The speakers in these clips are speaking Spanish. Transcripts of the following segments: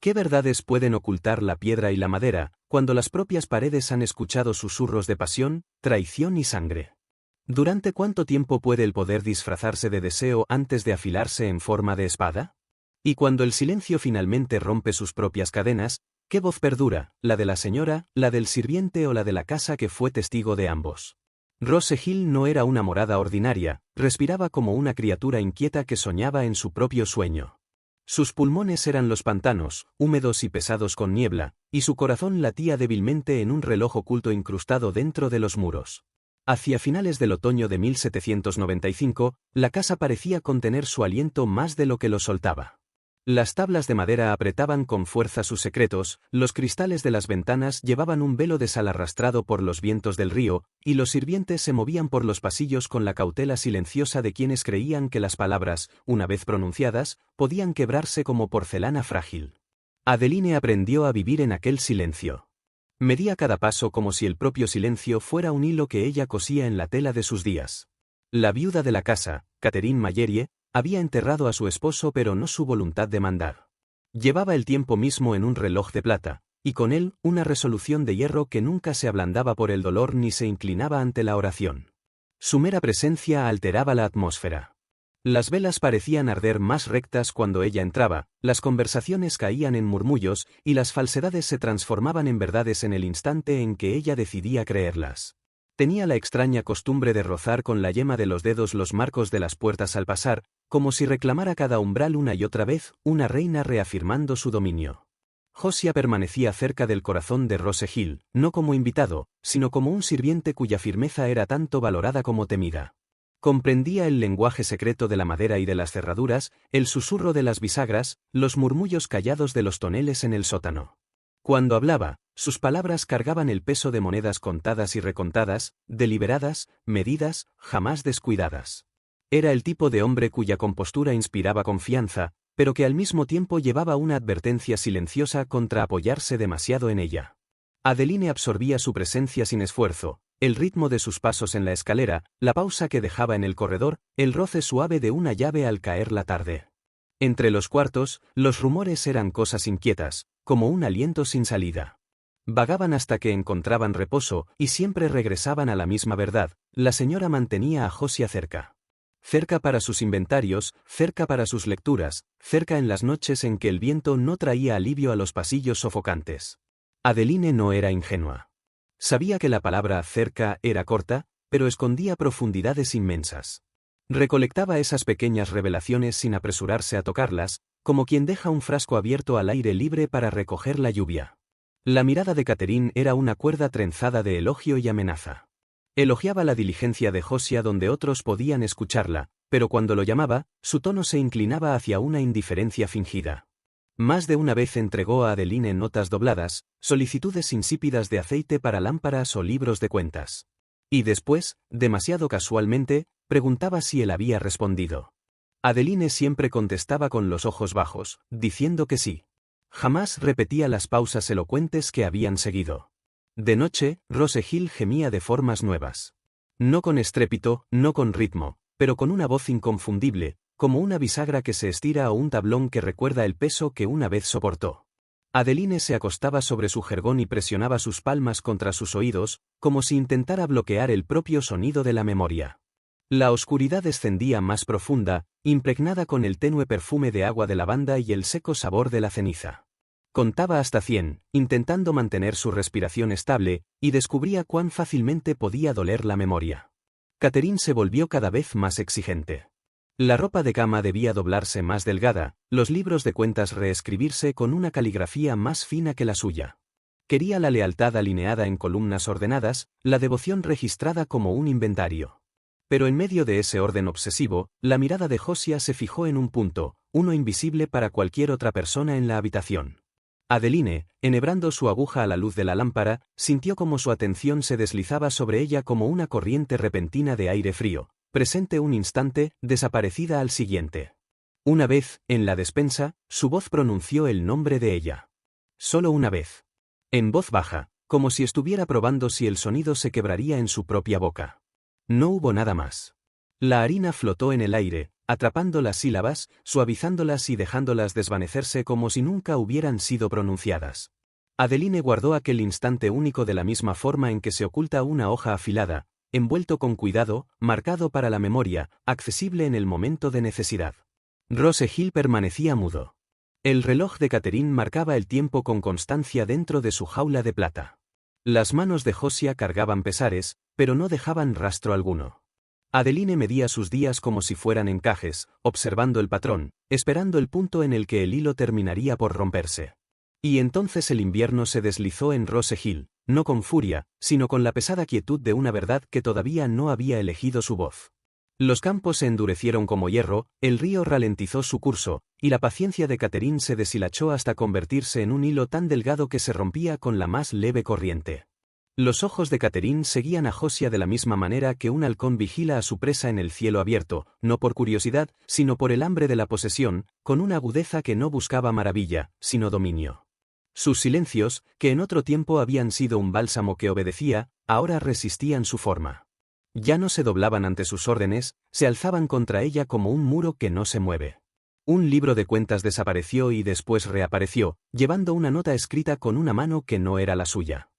¿Qué verdades pueden ocultar la piedra y la madera, cuando las propias paredes han escuchado susurros de pasión, traición y sangre? ¿Durante cuánto tiempo puede el poder disfrazarse de deseo antes de afilarse en forma de espada? Y cuando el silencio finalmente rompe sus propias cadenas, ¿qué voz perdura, la de la señora, la del sirviente o la de la casa que fue testigo de ambos? Rose Hill no era una morada ordinaria, respiraba como una criatura inquieta que soñaba en su propio sueño. Sus pulmones eran los pantanos, húmedos y pesados con niebla, y su corazón latía débilmente en un reloj oculto incrustado dentro de los muros. Hacia finales del otoño de 1795, la casa parecía contener su aliento más de lo que lo soltaba. Las tablas de madera apretaban con fuerza sus secretos, los cristales de las ventanas llevaban un velo de sal arrastrado por los vientos del río, y los sirvientes se movían por los pasillos con la cautela silenciosa de quienes creían que las palabras, una vez pronunciadas, podían quebrarse como porcelana frágil. Adeline aprendió a vivir en aquel silencio. Medía cada paso como si el propio silencio fuera un hilo que ella cosía en la tela de sus días. La viuda de la casa, Catherine Mallerie, había enterrado a su esposo pero no su voluntad de mandar. Llevaba el tiempo mismo en un reloj de plata, y con él una resolución de hierro que nunca se ablandaba por el dolor ni se inclinaba ante la oración. Su mera presencia alteraba la atmósfera. Las velas parecían arder más rectas cuando ella entraba, las conversaciones caían en murmullos y las falsedades se transformaban en verdades en el instante en que ella decidía creerlas. Tenía la extraña costumbre de rozar con la yema de los dedos los marcos de las puertas al pasar, como si reclamara cada umbral una y otra vez, una reina reafirmando su dominio. Josiah permanecía cerca del corazón de Rose Hill, no como invitado, sino como un sirviente cuya firmeza era tanto valorada como temida. Comprendía el lenguaje secreto de la madera y de las cerraduras, el susurro de las bisagras, los murmullos callados de los toneles en el sótano. Cuando hablaba, sus palabras cargaban el peso de monedas contadas y recontadas, deliberadas, medidas, jamás descuidadas. Era el tipo de hombre cuya compostura inspiraba confianza, pero que al mismo tiempo llevaba una advertencia silenciosa contra apoyarse demasiado en ella. Adeline absorbía su presencia sin esfuerzo, el ritmo de sus pasos en la escalera, la pausa que dejaba en el corredor, el roce suave de una llave al caer la tarde. Entre los cuartos, los rumores eran cosas inquietas, como un aliento sin salida. Vagaban hasta que encontraban reposo, y siempre regresaban a la misma verdad: la señora mantenía a Josiah cerca. Cerca para sus inventarios, cerca para sus lecturas, cerca en las noches en que el viento no traía alivio a los pasillos sofocantes. Adeline no era ingenua. Sabía que la palabra cerca era corta, pero escondía profundidades inmensas. Recolectaba esas pequeñas revelaciones sin apresurarse a tocarlas, como quien deja un frasco abierto al aire libre para recoger la lluvia. La mirada de Catherine era una cuerda trenzada de elogio y amenaza. Elogiaba la diligencia de Josiah donde otros podían escucharla, pero cuando lo llamaba, su tono se inclinaba hacia una indiferencia fingida. Más de una vez entregó a Adeline notas dobladas, solicitudes insípidas de aceite para lámparas o libros de cuentas. Y después, demasiado casualmente, preguntaba si él había respondido. Adeline siempre contestaba con los ojos bajos, diciendo que sí. Jamás repetía las pausas elocuentes que habían seguido. De noche, Rose Hill gemía de formas nuevas. No con estrépito, no con ritmo, pero con una voz inconfundible, como una bisagra que se estira o un tablón que recuerda el peso que una vez soportó. Adeline se acostaba sobre su jergón y presionaba sus palmas contra sus oídos, como si intentara bloquear el propio sonido de la memoria. La oscuridad descendía más profunda, impregnada con el tenue perfume de agua de lavanda y el seco sabor de la ceniza. Contaba hasta 100, intentando mantener su respiración estable, y descubría cuán fácilmente podía doler la memoria. Catherine se volvió cada vez más exigente. La ropa de cama debía doblarse más delgada, los libros de cuentas reescribirse con una caligrafía más fina que la suya. Quería la lealtad alineada en columnas ordenadas, la devoción registrada como un inventario. Pero en medio de ese orden obsesivo, la mirada de Josiah se fijó en un punto, uno invisible para cualquier otra persona en la habitación. Adeline, enhebrando su aguja a la luz de la lámpara, sintió como su atención se deslizaba sobre ella como una corriente repentina de aire frío, presente un instante, desaparecida al siguiente. Una vez, en la despensa, su voz pronunció el nombre de ella. Solo una vez. En voz baja, como si estuviera probando si el sonido se quebraría en su propia boca. No hubo nada más. La harina flotó en el aire, atrapando las sílabas, suavizándolas y dejándolas desvanecerse como si nunca hubieran sido pronunciadas. Adeline guardó aquel instante único de la misma forma en que se oculta una hoja afilada, envuelto con cuidado, marcado para la memoria, accesible en el momento de necesidad. Rose Hill permanecía mudo. El reloj de Catherine marcaba el tiempo con constancia dentro de su jaula de plata. Las manos de Josiah cargaban pesares, pero no dejaban rastro alguno. Adeline medía sus días como si fueran encajes, observando el patrón, esperando el punto en el que el hilo terminaría por romperse. Y entonces el invierno se deslizó en Rose Hill, no con furia, sino con la pesada quietud de una verdad que todavía no había elegido su voz. Los campos se endurecieron como hierro, el río ralentizó su curso, y la paciencia de Catherine se deshilachó hasta convertirse en un hilo tan delgado que se rompía con la más leve corriente. Los ojos de Catherine seguían a Josiah de la misma manera que un halcón vigila a su presa en el cielo abierto, no por curiosidad, sino por el hambre de la posesión, con una agudeza que no buscaba maravilla, sino dominio. Sus silencios, que en otro tiempo habían sido un bálsamo que obedecía, ahora resistían su forma. Ya no se doblaban ante sus órdenes, se alzaban contra ella como un muro que no se mueve. Un libro de cuentas desapareció y después reapareció, llevando una nota escrita con una mano que no era la suya.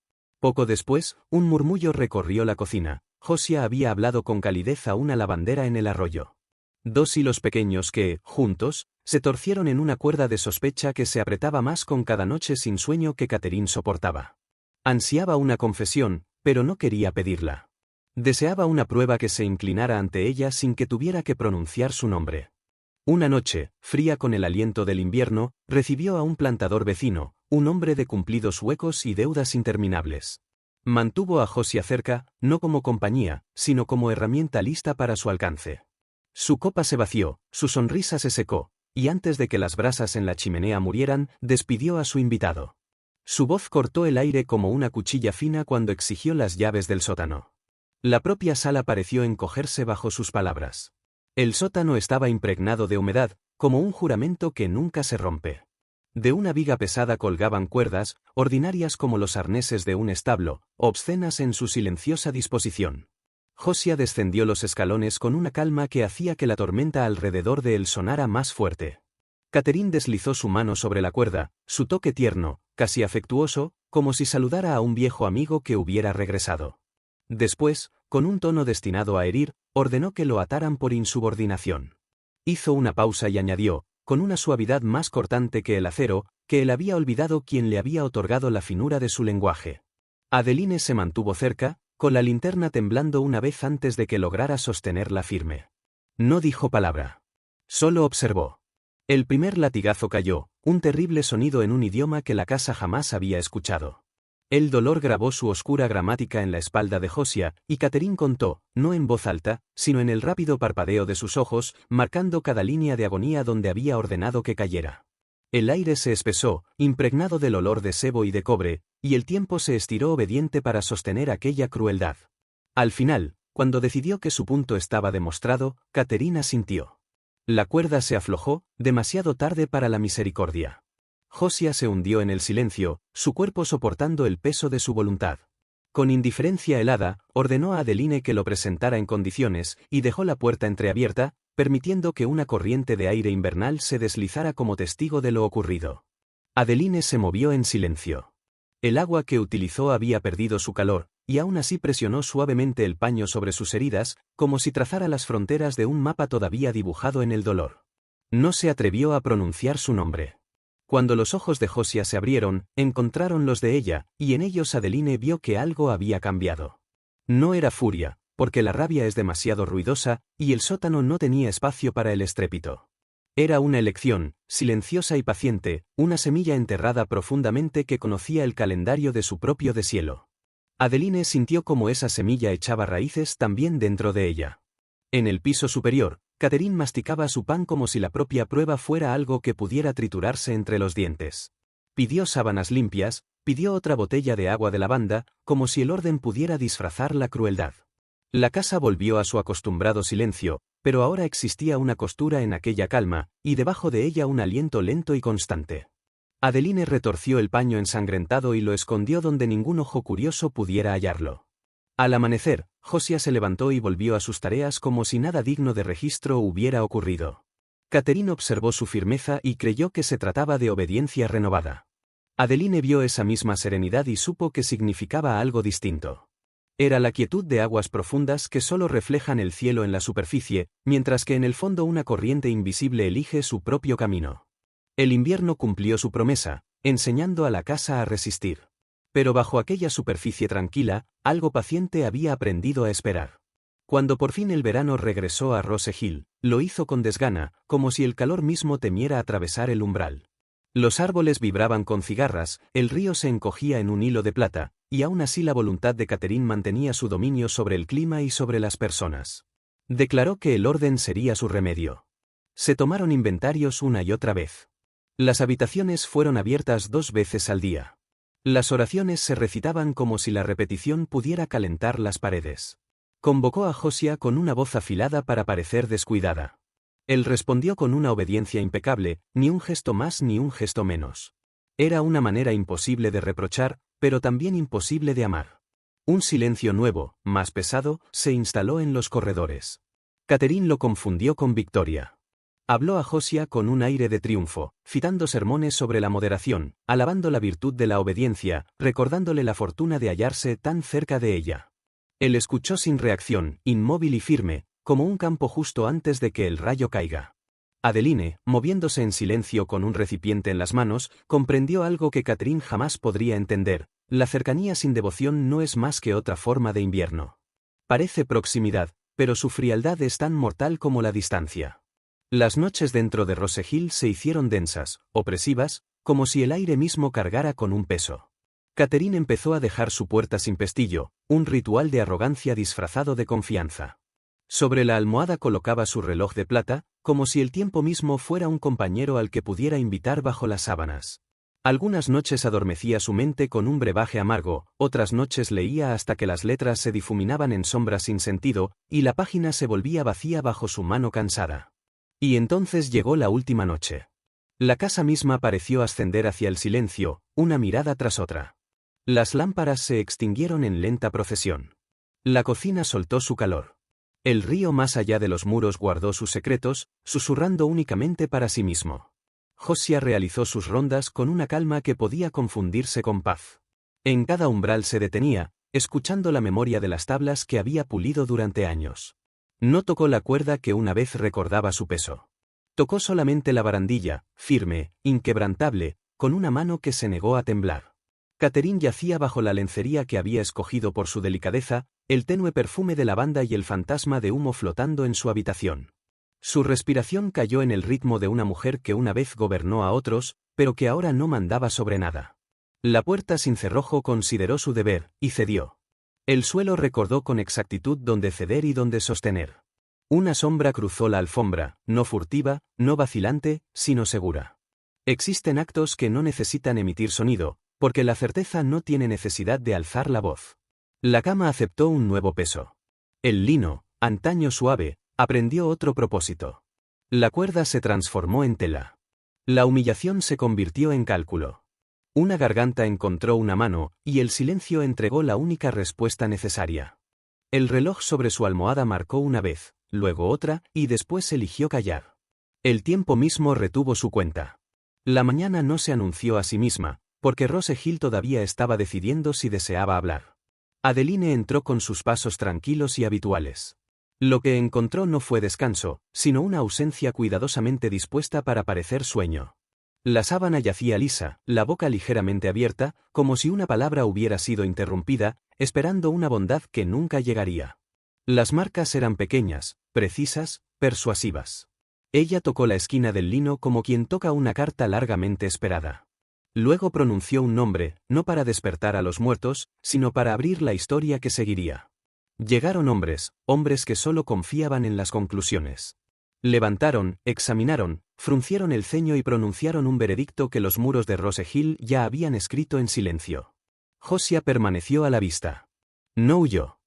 Poco después, un murmullo recorrió la cocina. Josiah había hablado con calidez a una lavandera en el arroyo. Dos hilos pequeños que, juntos, se torcieron en una cuerda de sospecha que se apretaba más con cada noche sin sueño que Catherine soportaba. Ansiaba una confesión, pero no quería pedirla. Deseaba una prueba que se inclinara ante ella sin que tuviera que pronunciar su nombre. Una noche, fría con el aliento del invierno, recibió a un plantador vecino, un hombre de cumplidos huecos y deudas interminables. Mantuvo a Josiah cerca, no como compañía, sino como herramienta lista para su alcance. Su copa se vació, su sonrisa se secó, y antes de que las brasas en la chimenea murieran, despidió a su invitado. Su voz cortó el aire como una cuchilla fina cuando exigió las llaves del sótano. La propia sala pareció encogerse bajo sus palabras. El sótano estaba impregnado de humedad, como un juramento que nunca se rompe. De una viga pesada colgaban cuerdas, ordinarias como los arneses de un establo, obscenas en su silenciosa disposición. Josiah descendió los escalones con una calma que hacía que la tormenta alrededor de él sonara más fuerte. Catherine deslizó su mano sobre la cuerda, su toque tierno, casi afectuoso, como si saludara a un viejo amigo que hubiera regresado. Después, con un tono destinado a herir, ordenó que lo ataran por insubordinación. Hizo una pausa y añadió, con una suavidad más cortante que el acero, que él había olvidado quien le había otorgado la finura de su lenguaje. Adeline se mantuvo cerca, con la linterna temblando una vez antes de que lograra sostenerla firme. No dijo palabra. Solo observó. El primer latigazo cayó, un terrible sonido en un idioma que la casa jamás había escuchado. El dolor grabó su oscura gramática en la espalda de Josiah, y Catherine contó, no en voz alta, sino en el rápido parpadeo de sus ojos, marcando cada línea de agonía donde había ordenado que cayera. El aire se espesó, impregnado del olor de sebo y de cobre, y el tiempo se estiró obediente para sostener aquella crueldad. Al final, cuando decidió que su punto estaba demostrado, Catherine asintió. La cuerda se aflojó, demasiado tarde para la misericordia. Josiah se hundió en el silencio, su cuerpo soportando el peso de su voluntad. Con indiferencia helada, ordenó a Adeline que lo presentara en condiciones, y dejó la puerta entreabierta, permitiendo que una corriente de aire invernal se deslizara como testigo de lo ocurrido. Adeline se movió en silencio. El agua que utilizó había perdido su calor, y aún así presionó suavemente el paño sobre sus heridas, como si trazara las fronteras de un mapa todavía dibujado en el dolor. No se atrevió a pronunciar su nombre. Cuando los ojos de Josiah se abrieron, encontraron los de ella, y en ellos Adeline vio que algo había cambiado. No era furia, porque la rabia es demasiado ruidosa, y el sótano no tenía espacio para el estrépito. Era una elección, silenciosa y paciente, una semilla enterrada profundamente que conocía el calendario de su propio deshielo. Adeline sintió como esa semilla echaba raíces también dentro de ella. En el piso superior, Catherine masticaba su pan como si la propia prueba fuera algo que pudiera triturarse entre los dientes. Pidió sábanas limpias, pidió otra botella de agua de lavanda, como si el orden pudiera disfrazar la crueldad. La casa volvió a su acostumbrado silencio, pero ahora existía una costura en aquella calma, y debajo de ella un aliento lento y constante. Adeline retorció el paño ensangrentado y lo escondió donde ningún ojo curioso pudiera hallarlo. Al amanecer, Josiah se levantó y volvió a sus tareas como si nada digno de registro hubiera ocurrido. Catherine observó su firmeza y creyó que se trataba de obediencia renovada. Adeline vio esa misma serenidad y supo que significaba algo distinto. Era la quietud de aguas profundas que solo reflejan el cielo en la superficie, mientras que en el fondo una corriente invisible elige su propio camino. El invierno cumplió su promesa, enseñando a la casa a resistir. Pero bajo aquella superficie tranquila, algo paciente había aprendido a esperar. Cuando por fin el verano regresó a Rose Hill, lo hizo con desgana, como si el calor mismo temiera atravesar el umbral. Los árboles vibraban con cigarras, el río se encogía en un hilo de plata, y aún así la voluntad de Catherine mantenía su dominio sobre el clima y sobre las personas. Declaró que el orden sería su remedio. Se tomaron inventarios una y otra vez. Las habitaciones fueron abiertas 2 veces al día. Las oraciones se recitaban como si la repetición pudiera calentar las paredes. Convocó a Josiah con una voz afilada para parecer descuidada. Él respondió con una obediencia impecable, ni un gesto más ni un gesto menos. Era una manera imposible de reprochar, pero también imposible de amar. Un silencio nuevo, más pesado, se instaló en los corredores. Catherine lo confundió con Victoria. Habló a Josiah con un aire de triunfo, citando sermones sobre la moderación, alabando la virtud de la obediencia, recordándole la fortuna de hallarse tan cerca de ella. Él escuchó sin reacción, inmóvil y firme, como un campo justo antes de que el rayo caiga. Adeline, moviéndose en silencio con un recipiente en las manos, comprendió algo que Catherine jamás podría entender: la cercanía sin devoción no es más que otra forma de invierno. Parece proximidad, pero su frialdad es tan mortal como la distancia. Las noches dentro de Rose Hill se hicieron densas, opresivas, como si el aire mismo cargara con un peso. Catherine empezó a dejar su puerta sin pestillo, un ritual de arrogancia disfrazado de confianza. Sobre la almohada colocaba su reloj de plata, como si el tiempo mismo fuera un compañero al que pudiera invitar bajo las sábanas. Algunas noches adormecía su mente con un brebaje amargo, otras noches leía hasta que las letras se difuminaban en sombras sin sentido, y la página se volvía vacía bajo su mano cansada. Y entonces llegó la última noche. La casa misma pareció ascender hacia el silencio, una mirada tras otra. Las lámparas se extinguieron en lenta procesión. La cocina soltó su calor. El río más allá de los muros guardó sus secretos, susurrando únicamente para sí mismo. Josiah realizó sus rondas con una calma que podía confundirse con paz. En cada umbral se detenía, escuchando la memoria de las tablas que había pulido durante años. No tocó la cuerda que una vez recordaba su peso. Tocó solamente la barandilla, firme, inquebrantable, con una mano que se negó a temblar. Catherine yacía bajo la lencería que había escogido por su delicadeza, el tenue perfume de lavanda y el fantasma de humo flotando en su habitación. Su respiración cayó en el ritmo de una mujer que una vez gobernó a otros, pero que ahora no mandaba sobre nada. La puerta sin cerrojo consideró su deber, y cedió. El suelo recordó con exactitud dónde ceder y dónde sostener. Una sombra cruzó la alfombra, no furtiva, no vacilante, sino segura. Existen actos que no necesitan emitir sonido, porque la certeza no tiene necesidad de alzar la voz. La cama aceptó un nuevo peso. El lino, antaño suave, aprendió otro propósito. La cuerda se transformó en tela. La humillación se convirtió en cálculo. Una garganta encontró una mano, y el silencio entregó la única respuesta necesaria. El reloj sobre su almohada marcó una vez, luego otra, y después eligió callar. El tiempo mismo retuvo su cuenta. La mañana no se anunció a sí misma, porque Rose Hill todavía estaba decidiendo si deseaba hablar. Adeline entró con sus pasos tranquilos y habituales. Lo que encontró no fue descanso, sino una ausencia cuidadosamente dispuesta para parecer sueño. La sábana yacía lisa, la boca ligeramente abierta, como si una palabra hubiera sido interrumpida, esperando una bondad que nunca llegaría. Las marcas eran pequeñas, precisas, persuasivas. Ella tocó la esquina del lino como quien toca una carta largamente esperada. Luego pronunció un nombre, no para despertar a los muertos, sino para abrir la historia que seguiría. Llegaron hombres, hombres que solo confiaban en las conclusiones. Levantaron, examinaron, fruncieron el ceño y pronunciaron un veredicto que los muros de Rose Hill ya habían escrito en silencio. Josiah permaneció a la vista. No huyó.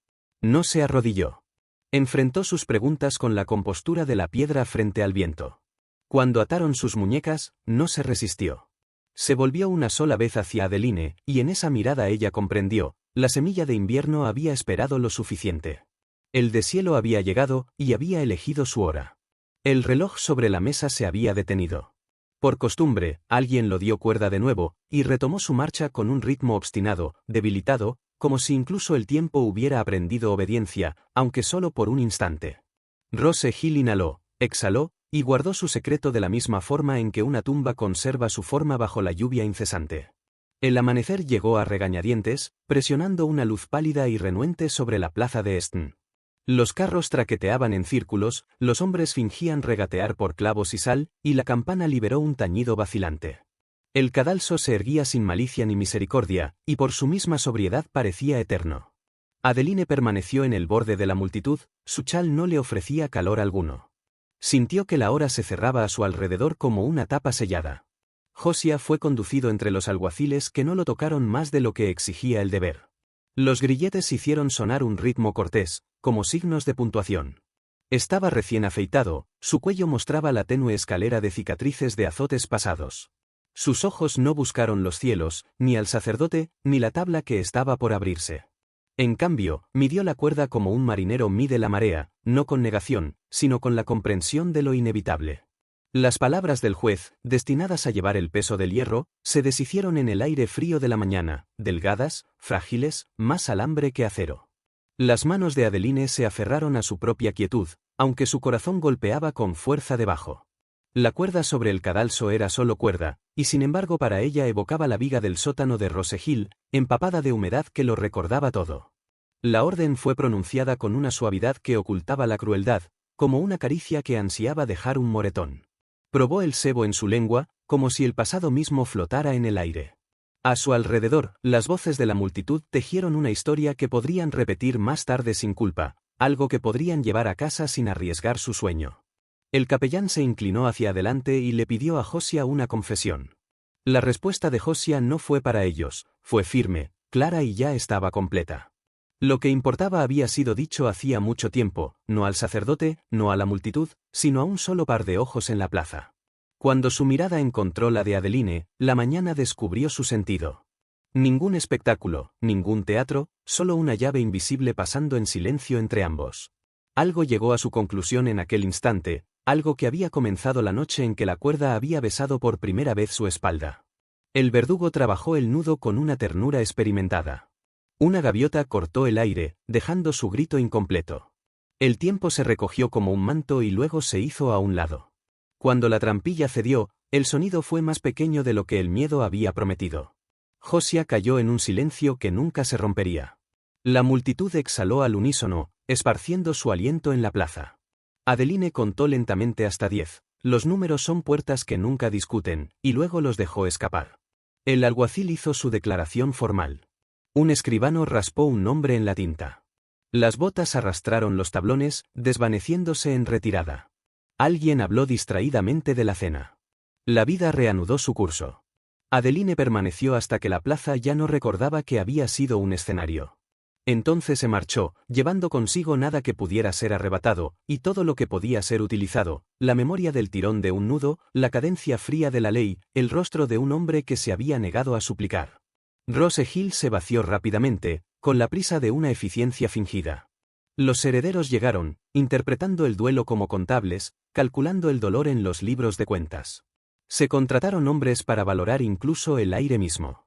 No se arrodilló. Enfrentó sus preguntas con la compostura de la piedra frente al viento. Cuando ataron sus muñecas, no se resistió. Se volvió una sola vez hacia Adeline, y en esa mirada ella comprendió, La semilla de invierno había esperado lo suficiente. El deshielo había llegado y había elegido su hora. El reloj sobre la mesa se había detenido. Por costumbre, alguien lo dio cuerda de nuevo, y retomó su marcha con un ritmo obstinado, debilitado, como si incluso el tiempo hubiera aprendido obediencia, aunque solo por un instante. Rose Hill inhaló, exhaló, y guardó su secreto de la misma forma en que una tumba conserva su forma bajo la lluvia incesante. El amanecer llegó a regañadientes, presionando una luz pálida y renuente sobre la plaza de Easton. Los carros traqueteaban en círculos, los hombres fingían regatear por clavos y sal, y la campana liberó un tañido vacilante. El cadalso se erguía sin malicia ni misericordia, y por su misma sobriedad parecía eterno. Adeline permaneció en el borde de la multitud, su chal no le ofrecía calor alguno. Sintió que la hora se cerraba a su alrededor como una tapa sellada. Josiah fue conducido entre los alguaciles que no lo tocaron más de lo que exigía el deber. Los grilletes hicieron sonar un ritmo cortés, como signos de puntuación. Estaba recién afeitado, su cuello mostraba la tenue escalera de cicatrices de azotes pasados. Sus ojos no buscaron los cielos, ni al sacerdote, ni la tabla que estaba por abrirse. En cambio, midió la cuerda como un marinero mide la marea, no con negación, sino con la comprensión de lo inevitable. Las palabras del juez, destinadas a llevar el peso del hierro, se deshicieron en el aire frío de la mañana, delgadas, frágiles, más alambre que acero. Las manos de Adeline se aferraron a su propia quietud, aunque su corazón golpeaba con fuerza debajo. La cuerda sobre el cadalso era solo cuerda, y sin embargo para ella evocaba la viga del sótano de Rose Hill, empapada de humedad que lo recordaba todo. La orden fue pronunciada con una suavidad que ocultaba la crueldad, como una caricia que ansiaba dejar un moretón. Probó el sebo en su lengua, como si el pasado mismo flotara en el aire. A su alrededor, las voces de la multitud tejieron una historia que podrían repetir más tarde sin culpa, algo que podrían llevar a casa sin arriesgar su sueño. El capellán se inclinó hacia adelante y le pidió a Josiah una confesión. La respuesta de Josiah no fue para ellos, fue firme, clara y ya estaba completa. Lo que importaba había sido dicho hacía mucho tiempo, no al sacerdote, no a la multitud, sino a un solo par de ojos en la plaza. Cuando su mirada encontró la de Adeline, la mañana descubrió su sentido. Ningún espectáculo, ningún teatro, solo una llave invisible pasando en silencio entre ambos. Algo llegó a su conclusión en aquel instante, algo que había comenzado la noche en que la cuerda había besado por primera vez su espalda. El verdugo trabajó el nudo con una ternura experimentada. Una gaviota cortó el aire, dejando su grito incompleto. El tiempo se recogió como un manto y luego se hizo a un lado. Cuando la trampilla cedió, el sonido fue más pequeño de lo que el miedo había prometido. Josiah cayó en un silencio que nunca se rompería. La multitud exhaló al unísono, esparciendo su aliento en la plaza. Adeline contó lentamente hasta 10. Los números son puertas que nunca discuten, y luego los dejó escapar. El alguacil hizo su declaración formal. Un escribano raspó un nombre en la tinta. Las botas arrastraron los tablones, desvaneciéndose en retirada. Alguien habló distraídamente de la cena. La vida reanudó su curso. Adeline permaneció hasta que la plaza ya no recordaba que había sido un escenario. Entonces se marchó, llevando consigo nada que pudiera ser arrebatado, y todo lo que podía ser utilizado, la memoria del tirón de un nudo, la cadencia fría de la ley, el rostro de un hombre que se había negado a suplicar. Rose Hill se vació rápidamente, con la prisa de una eficiencia fingida. Los herederos llegaron, interpretando el duelo como contables, calculando el dolor en los libros de cuentas. Se contrataron hombres para valorar incluso el aire mismo.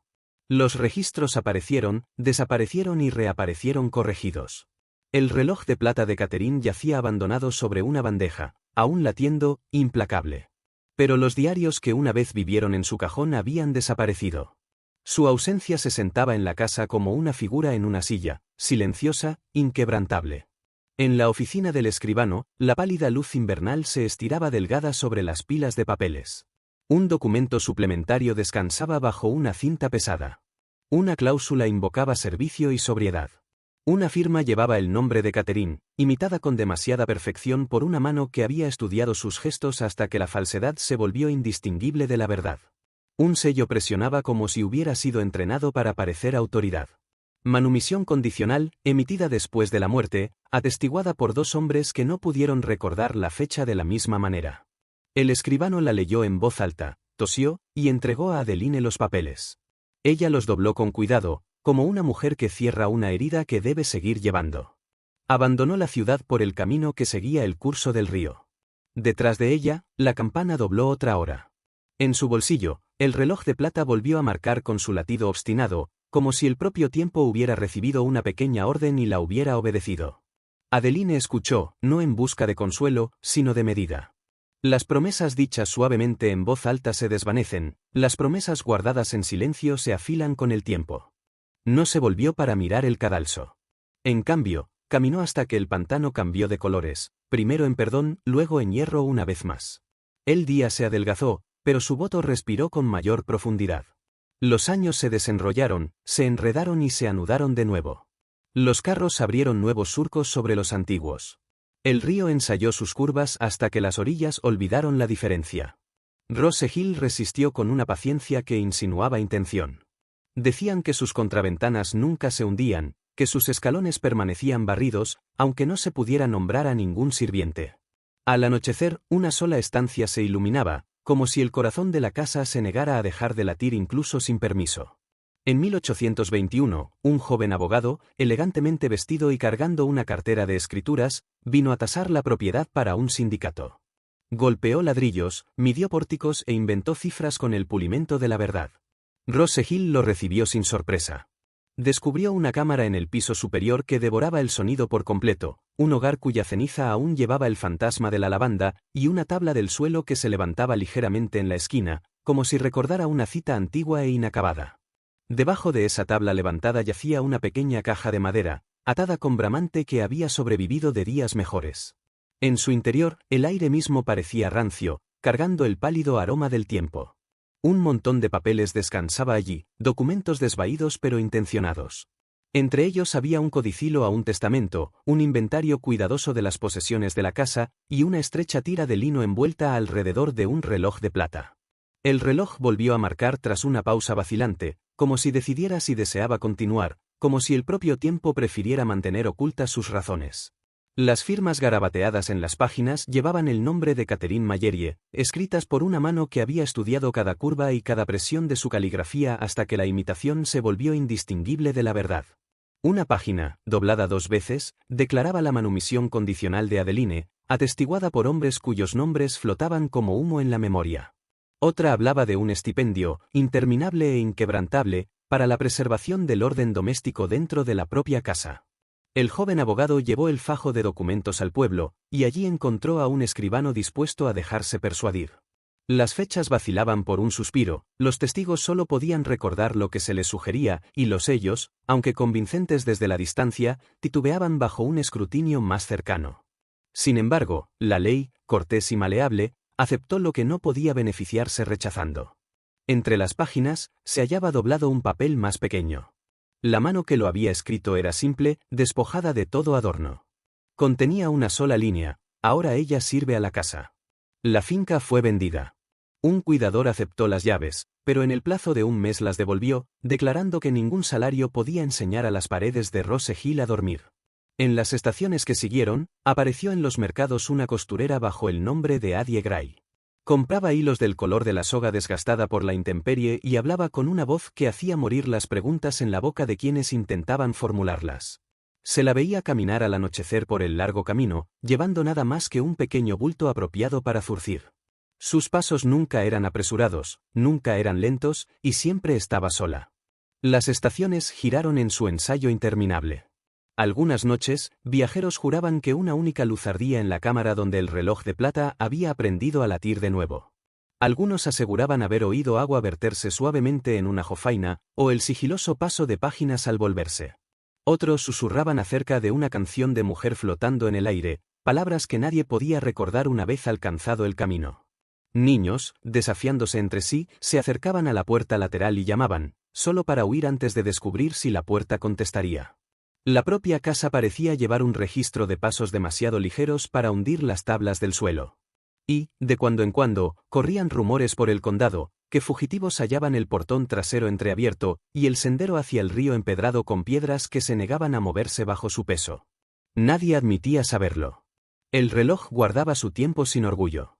Los registros aparecieron, desaparecieron y reaparecieron corregidos. El reloj de plata de Catherine yacía abandonado sobre una bandeja, aún latiendo, implacable. Pero los diarios que una vez vivieron en su cajón habían desaparecido. Su ausencia se sentaba en la casa como una figura en una silla, silenciosa, inquebrantable. En la oficina del escribano, la pálida luz invernal se estiraba delgada sobre las pilas de papeles. Un documento suplementario descansaba bajo una cinta pesada. Una cláusula invocaba servicio y sobriedad. Una firma llevaba el nombre de Catherine, imitada con demasiada perfección por una mano que había estudiado sus gestos hasta que la falsedad se volvió indistinguible de la verdad. Un sello presionaba como si hubiera sido entrenado para parecer autoridad. Manumisión condicional, emitida después de la muerte, atestiguada por dos hombres que no pudieron recordar la fecha de la misma manera. El escribano la leyó en voz alta, tosió, y entregó a Adeline los papeles. Ella los dobló con cuidado, como una mujer que cierra una herida que debe seguir llevando. Abandonó la ciudad por el camino que seguía el curso del río. Detrás de ella, la campana dobló otra hora. En su bolsillo, el reloj de plata volvió a marcar con su latido obstinado, como si el propio tiempo hubiera recibido una pequeña orden y la hubiera obedecido. Adeline escuchó, no en busca de consuelo, sino de medida. Las promesas dichas suavemente en voz alta se desvanecen, las promesas guardadas en silencio se afilan con el tiempo. No se volvió para mirar el cadalso. En cambio, caminó hasta que el pantano cambió de colores, primero en perdón, luego en hierro una vez más. El día se adelgazó, pero su voto respiró con mayor profundidad. Los años se desenrollaron, se enredaron y se anudaron de nuevo. Los carros abrieron nuevos surcos sobre los antiguos. El río ensayó sus curvas hasta que las orillas olvidaron la diferencia. Rose Hill resistió con una paciencia que insinuaba intención. Decían que sus contraventanas nunca se hundían, que sus escalones permanecían barridos, aunque no se pudiera nombrar a ningún sirviente. Al anochecer, una sola estancia se iluminaba, como si el corazón de la casa se negara a dejar de latir incluso sin permiso. En 1821, un joven abogado, elegantemente vestido y cargando una cartera de escrituras, vino a tasar la propiedad para un sindicato. Golpeó ladrillos, midió pórticos e inventó cifras con el pulimento de la verdad. Rose Hill lo recibió sin sorpresa. Descubrió una cámara en el piso superior que devoraba el sonido por completo, un hogar cuya ceniza aún llevaba el fantasma de la lavanda, y una tabla del suelo que se levantaba ligeramente en la esquina, como si recordara una cita antigua e inacabada. Debajo de esa tabla levantada yacía una pequeña caja de madera, atada con bramante que había sobrevivido de días mejores. En su interior, el aire mismo parecía rancio, cargando el pálido aroma del tiempo. Un montón de papeles descansaba allí, documentos desvaídos pero intencionados. Entre ellos había un codicilo a un testamento, un inventario cuidadoso de las posesiones de la casa, y una estrecha tira de lino envuelta alrededor de un reloj de plata. El reloj volvió a marcar tras una pausa vacilante, como si decidiera si deseaba continuar, como si el propio tiempo prefiriera mantener ocultas sus razones. Las firmas garabateadas en las páginas llevaban el nombre de Catherine Mallerie, escritas por una mano que había estudiado cada curva y cada presión de su caligrafía hasta que la imitación se volvió indistinguible de la verdad. Una página, doblada 2 veces, declaraba la manumisión condicional de Adeline, atestiguada por hombres cuyos nombres flotaban como humo en la memoria. Otra hablaba de un estipendio, interminable e inquebrantable, para la preservación del orden doméstico dentro de la propia casa. El joven abogado llevó el fajo de documentos al pueblo, y allí encontró a un escribano dispuesto a dejarse persuadir. Las fechas vacilaban por un suspiro, los testigos solo podían recordar lo que se les sugería, y los sellos, aunque convincentes desde la distancia, titubeaban bajo un escrutinio más cercano. Sin embargo, la ley, cortés y maleable, aceptó lo que no podía beneficiarse rechazando. Entre las páginas, se hallaba doblado un papel más pequeño. La mano que lo había escrito era simple, despojada de todo adorno. Contenía una sola línea: ahora ella sirve a la casa. La finca fue vendida. Un cuidador aceptó las llaves, pero en el plazo de un mes las devolvió, declarando que ningún salario podía enseñar a las paredes de Rose Hill a dormir. En las estaciones que siguieron, apareció en los mercados una costurera bajo el nombre de Addie Gray. Compraba hilos del color de la soga desgastada por la intemperie y hablaba con una voz que hacía morir las preguntas en la boca de quienes intentaban formularlas. Se la veía caminar al anochecer por el largo camino, llevando nada más que un pequeño bulto apropiado para zurcir. Sus pasos nunca eran apresurados, nunca eran lentos, y siempre estaba sola. Las estaciones giraron en su ensayo interminable. Algunas noches, viajeros juraban que una única luz ardía en la cámara donde el reloj de plata había aprendido a latir de nuevo. Algunos aseguraban haber oído agua verterse suavemente en una jofaina, o el sigiloso paso de páginas al volverse. Otros susurraban acerca de una canción de mujer flotando en el aire, palabras que nadie podía recordar una vez alcanzado el camino. Niños, desafiándose entre sí, se acercaban a la puerta lateral y llamaban, solo para huir antes de descubrir si la puerta contestaría. La propia casa parecía llevar un registro de pasos demasiado ligeros para hundir las tablas del suelo. Y, de cuando en cuando, corrían rumores por el condado, que fugitivos hallaban el portón trasero entreabierto, y el sendero hacia el río empedrado con piedras que se negaban a moverse bajo su peso. Nadie admitía saberlo. El reloj guardaba su tiempo sin orgullo.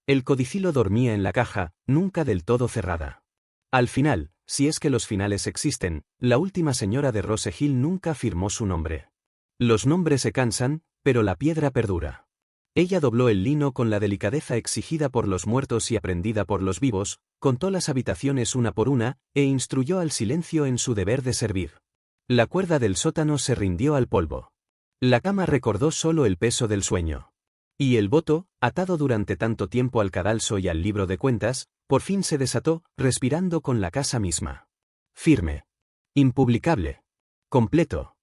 El codicilo dormía en la caja, nunca del todo cerrada. Al final, si es que los finales existen, la última señora de Rose Hill nunca firmó su nombre. Los nombres se cansan, pero la piedra perdura. Ella dobló el lino con la delicadeza exigida por los muertos y aprendida por los vivos, contó las habitaciones una por una, e instruyó al silencio en su deber de servir. La cuerda del sótano se rindió al polvo. La cama recordó solo el peso del sueño. Y el voto, atado durante tanto tiempo al cadalso y al libro de cuentas, por fin se desató, respirando con la casa misma. Firme. Impublicable. Completo.